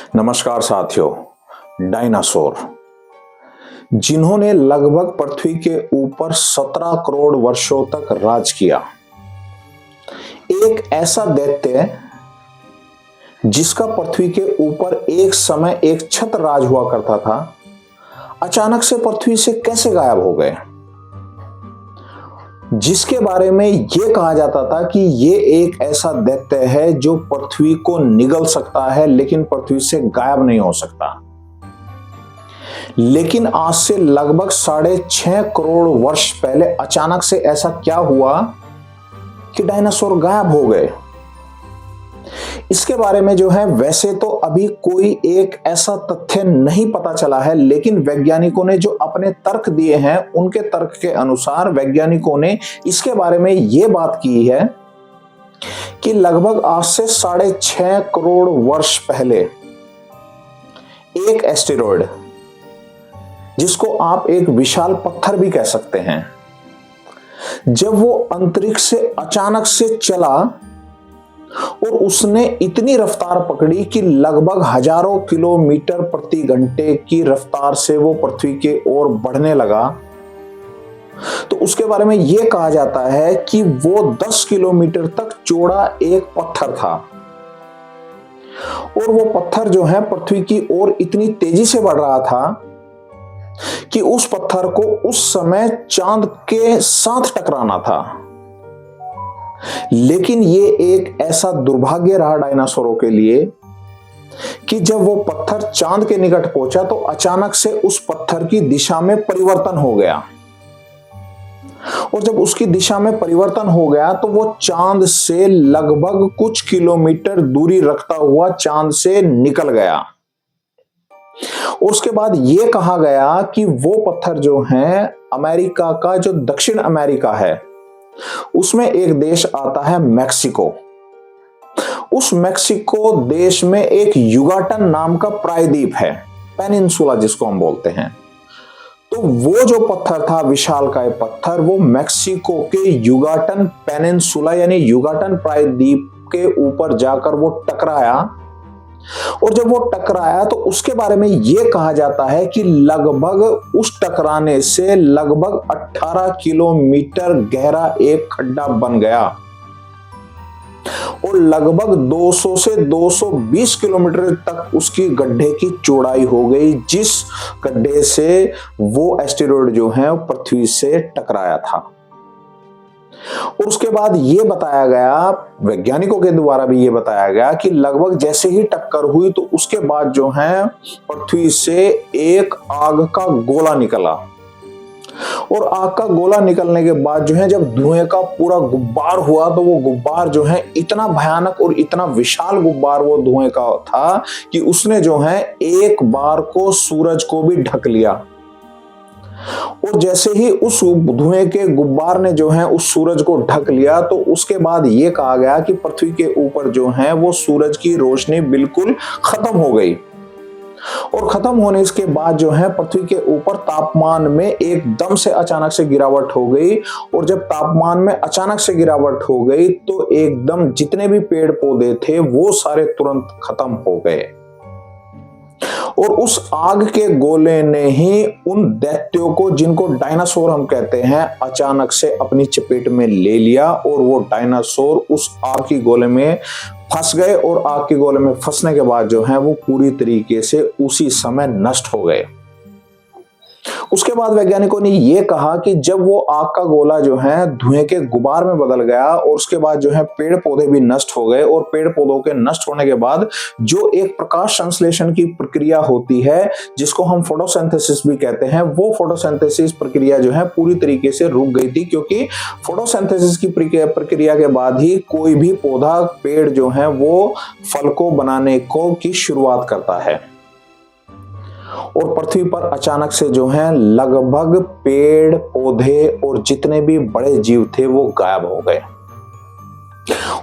नमस्कार साथियों। डायनासोर जिन्होंने लगभग पृथ्वी के ऊपर 17 करोड़ वर्षों तक राज किया, एक ऐसा दैत्य जिसका पृथ्वी के ऊपर एक समय एक छत्र राज हुआ करता था, अचानक से पृथ्वी से कैसे गायब हो गए, जिसके बारे में यह कहा जाता था कि यह एक ऐसा दैत्य है जो पृथ्वी को निगल सकता है लेकिन पृथ्वी से गायब नहीं हो सकता। लेकिन आज से लगभग 6.5 करोड़ वर्ष पहले अचानक से ऐसा क्या हुआ कि डायनासोर गायब हो गए। इसके बारे में जो है वैसे तो अभी कोई एक ऐसा तथ्य नहीं पता चला है, लेकिन वैज्ञानिकों ने जो अपने तर्क दिए हैं उनके तर्क के अनुसार वैज्ञानिकों ने इसके बारे में यह बात की है कि लगभग आज से 6.5 करोड़ वर्ष पहले एक एस्टेरॉयड, जिसको आप एक विशाल पत्थर भी कह सकते हैं, जब वो अंतरिक्ष से अचानक से चला और उसने इतनी रफ्तार पकड़ी कि लगभग हजारों किलोमीटर प्रति घंटे की रफ्तार से वो पृथ्वी के ओर बढ़ने लगा, तो उसके बारे में यह कहा जाता है कि वो 10 किलोमीटर तक चौड़ा एक पत्थर था। और वो पत्थर जो है पृथ्वी की ओर इतनी तेजी से बढ़ रहा था कि उस पत्थर को उस समय चांद के साथ टकराना था। लेकिन ये एक ऐसा दुर्भाग्य रहा डायनासोरों के लिए कि जब वो पत्थर चांद के निकट पहुंचा तो अचानक से उस पत्थर की दिशा में परिवर्तन हो गया, और जब उसकी दिशा में परिवर्तन हो गया तो वो चांद से लगभग कुछ किलोमीटर दूरी रखता हुआ चांद से निकल गया। उसके बाद यह कहा गया कि वो पत्थर जो है अमेरिका का, जो दक्षिण अमेरिका है, उसमें एक देश आता है मैक्सिको। उस मैक्सिको देश में एक युगाटन नाम का प्रायद्वीप है, पेनिनसुला जिसको हम बोलते हैं। तो वो जो पत्थर था, विशालकाय पत्थर, वो मैक्सिको के युगाटन पेनिनसुला यानी युगाटन प्रायद्वीप के ऊपर जाकर वो टकराया। और जब वो टकराया तो उसके बारे में यह कहा जाता है कि लगभग उस टकराने से लगभग 18 किलोमीटर गहरा एक खड्डा बन गया और लगभग 200 से 220 किलोमीटर तक उसकी गड्ढे की चौड़ाई हो गई, जिस गड्ढे से वो एस्टेरॉयड जो है पृथ्वी से टकराया था। और उसके बाद यह बताया गया, वैज्ञानिकों के द्वारा भी यह बताया गया कि लगभग जैसे ही टक्कर हुई तो उसके बाद जो है पृथ्वी से एक आग का गोला निकला, और आग का गोला निकलने के बाद जो है जब धुएं का पूरा गुब्बार हुआ तो वो गुब्बार जो है इतना भयानक और इतना विशाल गुब्बार वो धुएं का था कि उसने जो है एक बार को सूरज को भी ढक लिया। और जैसे ही उस धुएं के गुब्बार ने जो है उस सूरज को ढक लिया तो उसके बाद यह कहा गया कि पृथ्वी के ऊपर जो है वो सूरज की रोशनी बिल्कुल खत्म हो गई। और खत्म होने के बाद जो है पृथ्वी के ऊपर तापमान में एकदम से अचानक से गिरावट हो गई, और जब तापमान में अचानक से गिरावट हो गई तो एकदम जितने भी पेड़ पौधे थे वो सारे तुरंत खत्म हो गए। और उस आग के गोले ने ही उन दैत्यों को, जिनको डायनासोर हम कहते हैं, अचानक से अपनी चपेट में ले लिया, और वो डायनासोर उस आग के गोले में फंस गए, और आग के गोले में फंसने के बाद जो है वो पूरी तरीके से उसी समय नष्ट हो गए। उसके बाद वैज्ञानिकों ने यह कहा कि जब वो आग का गोला जो है धुएं के गुबार में बदल गया और उसके बाद जो है पेड़ पौधे भी नष्ट हो गए, और पेड़ पौधों के नष्ट होने के बाद जो एक प्रकाश संश्लेषण की प्रक्रिया होती है जिसको हम फोटोसिंथेसिस भी कहते हैं, वो फोटोसिंथेसिस प्रक्रिया जो है पूरी तरीके से रुक गई थी, क्योंकि फोटोसिंथेसिस की प्रक्रिया के बाद ही कोई भी पौधा, पेड़ जो है वो फल को बनाने की शुरुआत करता है। और पृथ्वी पर अचानक से जो है लगभग पेड़ पौधे और जितने भी बड़े जीव थे वो गायब हो गए।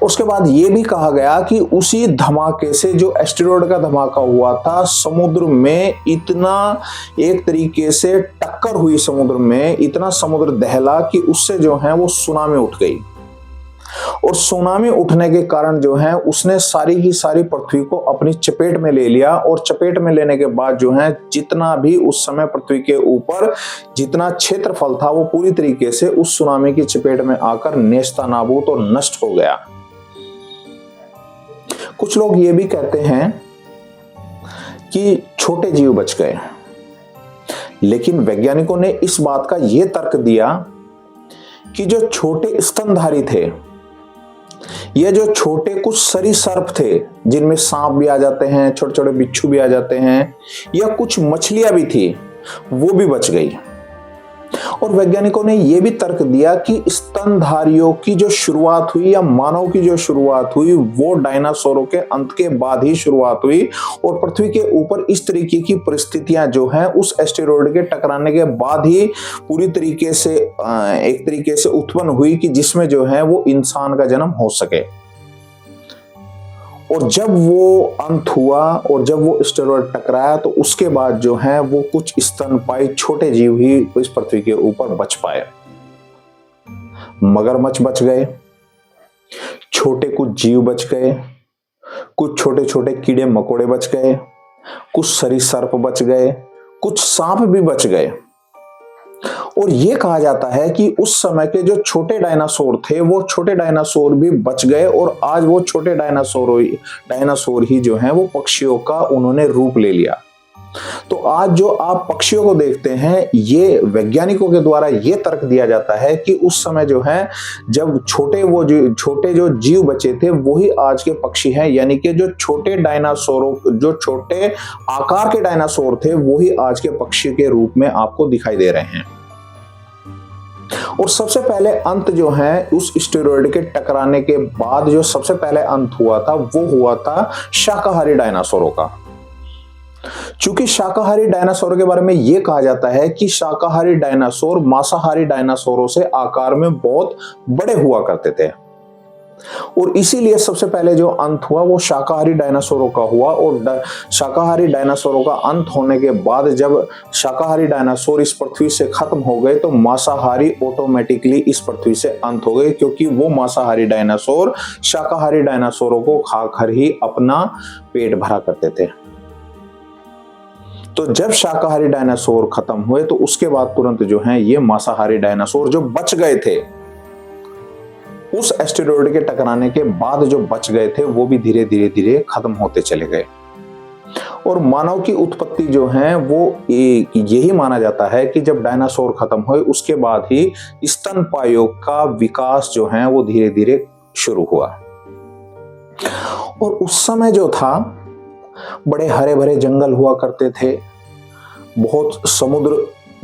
उसके बाद यह भी कहा गया कि उसी धमाके से, जो एस्टेरॉयड का धमाका हुआ था, समुद्र में इतना एक तरीके से टक्कर हुई, समुद्र में इतना समुद्र दहला कि उससे जो है वो सुनामी उठ गई। और सुनामी उठने के कारण जो है उसने सारी की सारी पृथ्वी को अपनी चपेट में ले लिया, और चपेट में लेने के बाद जो है जितना भी उस समय पृथ्वी के ऊपर जितना क्षेत्रफल था वो पूरी तरीके से उस सुनामी की चपेट में आकर नेस्तनाबूत और नष्ट हो गया। कुछ लोग ये भी कहते हैं कि छोटे जीव बच गए, लेकिन वैज्ञानिकों ने इस बात का यह तर्क दिया कि जो छोटे स्तनधारी थे या जो छोटे कुछ सरीसृप थे जिनमें सांप भी आ जाते हैं, छोटे छोटे बिच्छू भी आ जाते हैं, या कुछ मछलियां भी थी, वो भी बच गई। और वैज्ञानिकों ने यह भी तर्क दिया कि स्तनधारियों की जो शुरुआत हुई या मानव की जो शुरुआत हुई वो डायनासोरों के अंत के बाद ही शुरुआत हुई, और पृथ्वी के ऊपर इस तरीके की परिस्थितियां जो हैं उस एस्टेरॉयड के टकराने के बाद ही पूरी तरीके से एक तरीके से उत्पन्न हुई कि जिसमें जो है वो इंसान का जन्म हो सके। और जब वो अंत हुआ और जब वो एस्टेरॉयड टकराया तो उसके बाद जो है वो कुछ स्तनपायी छोटे जीव ही इस पृथ्वी के ऊपर बच पाए। मगरमच्छ बच गए, छोटे कुछ जीव बच गए, कुछ छोटे छोटे कीड़े मकोड़े बच गए, कुछ सरीसृप बच गए, कुछ सांप भी बच गए। और यह कहा जाता है कि उस समय के जो छोटे डायनासोर थे वो छोटे डायनासोर भी बच गए, और आज वो छोटे डायनासोर ही जो हैं वो पक्षियों का उन्होंने रूप ले लिया। तो आज जो आप पक्षियों को देखते हैं, ये वैज्ञानिकों के द्वारा ये तर्क दिया जाता है कि उस समय जो है जब छोटे जो जीव बचे थे वही आज के पक्षी हैं, यानी कि जो छोटे आकार के डायनासोर थे वही आज के पक्षी के रूप में आपको दिखाई दे रहे हैं। और सबसे पहले अंत जो है उस एस्टेरॉयड के टकराने के बाद जो सबसे पहले अंत हुआ था वो हुआ था शाकाहारी डायनासोरों का। चूंकि शाकाहारी डायनासोर के बारे में यह कहा जाता है कि शाकाहारी डायनासोर मांसाहारी डायनासोरों से आकार में बहुत बड़े हुआ करते थे, और इसीलिए सबसे पहले जो अंत हुआ वो शाकाहारी डायनासोरों का हुआ। और शाकाहारी डायनासोरों का अंत होने के बाद जब शाकाहारी डायनासोर इस पृथ्वी से खत्म हो गए तो मांसाहारी ऑटोमेटिकली इस पृथ्वी से अंत हो गए, क्योंकि वो मांसाहारी डायनासोर शाकाहारी डायनासोरों को खाकर ही अपना पेट भरा करते थे। तो जब शाकाहारी डायनासोर खत्म हुए तो उसके बाद तुरंत जो है ये मांसाहारी डायनासोर जो बच गए थे उस एस्टेरॉयड के टकराने के बाद जो बच गए थे वो भी धीरे धीरे खत्म होते चले गए। और मानव की उत्पत्ति जो है वो यही माना जाता है कि जब डायनासोर खत्म हुए उसके बाद ही स्तनपायियों का विकास जो है वो धीरे धीरे शुरू हुआ। और उस समय जो था बड़े हरे भरे जंगल हुआ करते थे, बहुत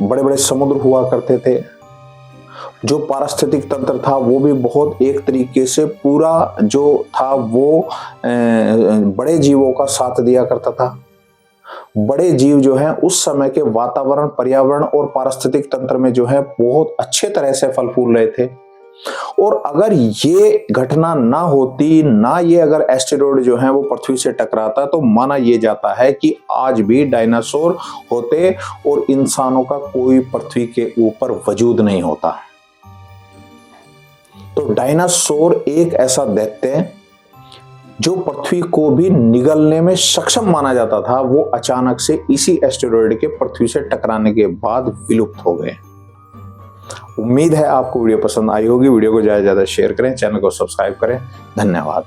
बड़े बड़े समुद्र हुआ करते थे, जो पारिस्थितिक तंत्र था वो भी बहुत एक तरीके से पूरा जो था वो बड़े जीवों का साथ दिया करता था। बड़े जीव जो है उस समय के वातावरण, पर्यावरण और पारिस्थितिक तंत्र में जो है बहुत अच्छे तरह से फल फूल रहे थे। और अगर ये घटना ना होती, ना ये अगर एस्टेरॉयड जो है वो पृथ्वी से टकराता, तो माना यह जाता है कि आज भी डायनासोर होते और इंसानों का कोई पृथ्वी के ऊपर वजूद नहीं होता। तो डायनासोर एक ऐसा दैत्य जो पृथ्वी को भी निगलने में सक्षम माना जाता था, वो अचानक से इसी एस्टेरॉयड के पृथ्वी से टकराने के बाद विलुप्त हो गए। उम्मीद है आपको वीडियो पसंद आई होगी। वीडियो को ज्यादा से ज्यादा शेयर करें, चैनल को सब्सक्राइब करें। धन्यवाद।